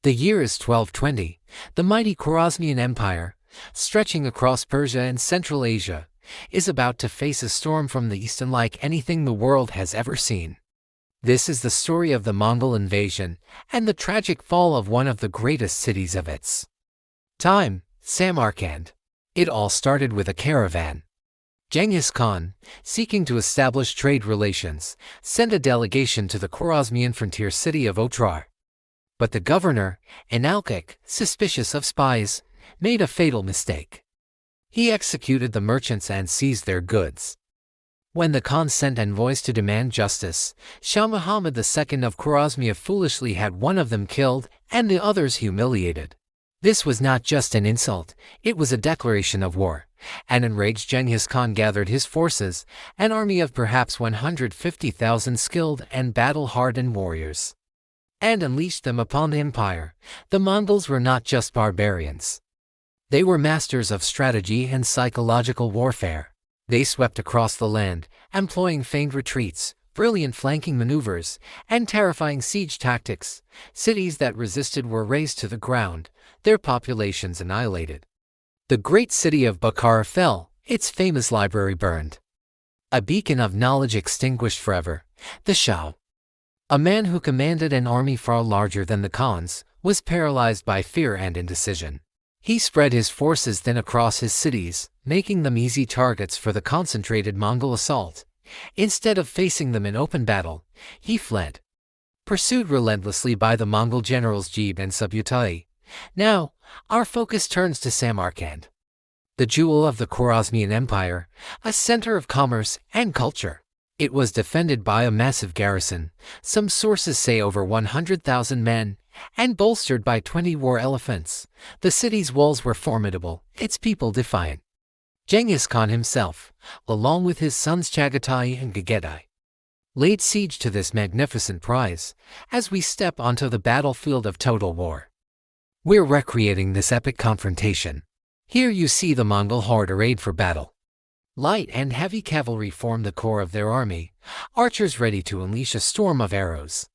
The year is 1220. The mighty Khwarazmian Empire, stretching across Persia and Central Asia, is about to face a storm from the east unlike anything the world has ever seen. This is the story of the Mongol invasion and the tragic fall of one of the greatest cities of its time, Samarkand. It all started with a caravan. Genghis Khan, seeking to establish trade relations, sent a delegation to the Khwarazmian frontier city of Otrar. But the governor, Inalkik, suspicious of spies, made a fatal mistake. He executed the merchants and seized their goods. When the Khan sent envoys to demand justice, Shah Muhammad II of Khwarazmia foolishly had one of them killed and the others humiliated. This was not just an insult, it was a declaration of war. An enraged Genghis Khan gathered his forces, an army of perhaps 150,000 skilled and battle-hardened warriors, and unleashed them upon the empire. The Mongols were not just barbarians. They were masters of strategy and psychological warfare. They swept across the land, employing feigned retreats, brilliant flanking maneuvers, and terrifying siege tactics. Cities that resisted were razed to the ground, their populations annihilated. The great city of Bukhara fell, its famous library burned. A beacon of knowledge extinguished forever. The Shah, a man who commanded an army far larger than the Khan's, was paralyzed by fear and indecision. He spread his forces thin across his cities, making them easy targets for the concentrated Mongol assault. Instead of facing them in open battle, he fled, pursued relentlessly by the Mongol generals Jib and Subutai. Now, our focus turns to Samarkand, the jewel of the Khwarazmian Empire, a center of commerce and culture. It was defended by a massive garrison, some sources say over 100,000 men, and bolstered by 20 war elephants. The city's walls were formidable, its people defiant. Genghis Khan himself, along with his sons Chagatai and Gagedai, laid siege to this magnificent prize. As we step onto the battlefield of total war, we're recreating this epic confrontation. Here you see the Mongol horde arrayed for battle. Light and heavy cavalry form the core of their army, archers ready to unleash a storm of arrows.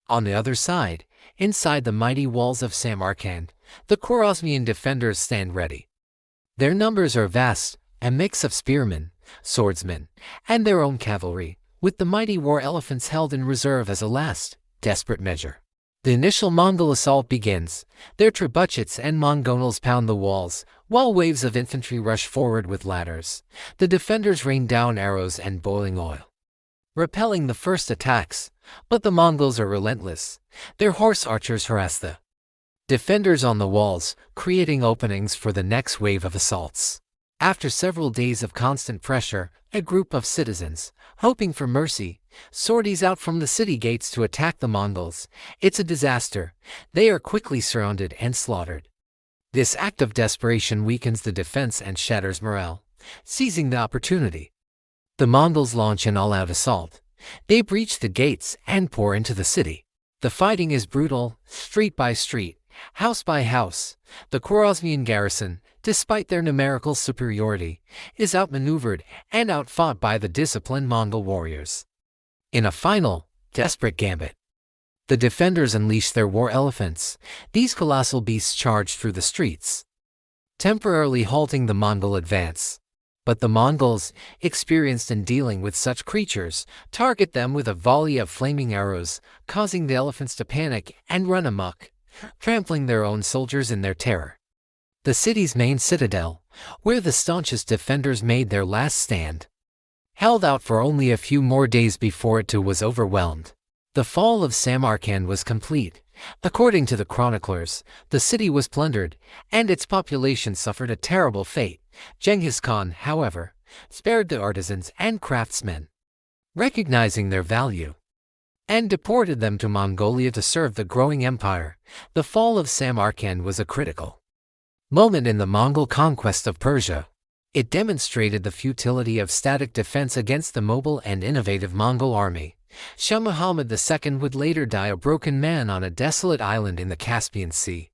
On the other side, inside the mighty walls of Samarkand, the Khwarazmian defenders stand ready. Their numbers are vast, a mix of spearmen, swordsmen, and their own cavalry, with the mighty war elephants held in reserve as a last, desperate measure. The initial Mongol assault begins. Their trebuchets and Mongonals pound the walls, while waves of infantry rush forward with ladders. The defenders rain down arrows and boiling oil, repelling the first attacks. But the Mongols are relentless. Their horse archers harass the defenders on the walls, creating openings for the next wave of assaults. After several days of constant pressure, a group of citizens, hoping for mercy, sorties out from the city gates to attack the Mongols. It's a disaster. They are quickly surrounded and slaughtered. This act of desperation weakens the defense and shatters morale. Seizing the opportunity, the Mongols launch an all-out assault. They breach the gates and pour into the city. The fighting is brutal, street by street, house by house. The Khwarazmian garrison, despite their numerical superiority, is outmaneuvered and outfought by the disciplined Mongol warriors. In a final, desperate gambit, the defenders unleash their war elephants. These colossal beasts charge through the streets, temporarily halting the Mongol advance. But the Mongols, experienced in dealing with such creatures, target them with a volley of flaming arrows, causing the elephants to panic and run amok, trampling their own soldiers in their terror. The city's main citadel, where the staunchest defenders made their last stand, held out for only a few more days before it too was overwhelmed. The fall of Samarkand was complete. According to the chroniclers, the city was plundered, and its population suffered a terrible fate. Genghis Khan, however, spared the artisans and craftsmen, recognizing their value, and deported them to Mongolia to serve the growing empire. The fall of Samarkand was a critical moment in the Mongol conquest of Persia. It demonstrated the futility of static defense against the mobile and innovative Mongol army. Shah Muhammad II would later die a broken man on a desolate island in the Caspian Sea,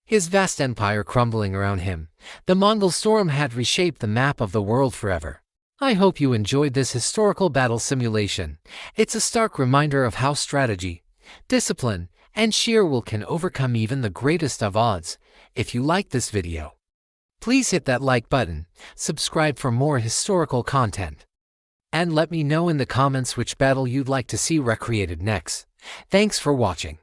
his vast empire crumbling around him. The Mongol storm had reshaped the map of the world forever. I hope you enjoyed this historical battle simulation. It's a stark reminder of how strategy, discipline, and sheer will can overcome even the greatest of odds. If you like this video, please hit that like button, subscribe for more historical content, and let me know in the comments which battle you'd like to see recreated next. Thanks for watching.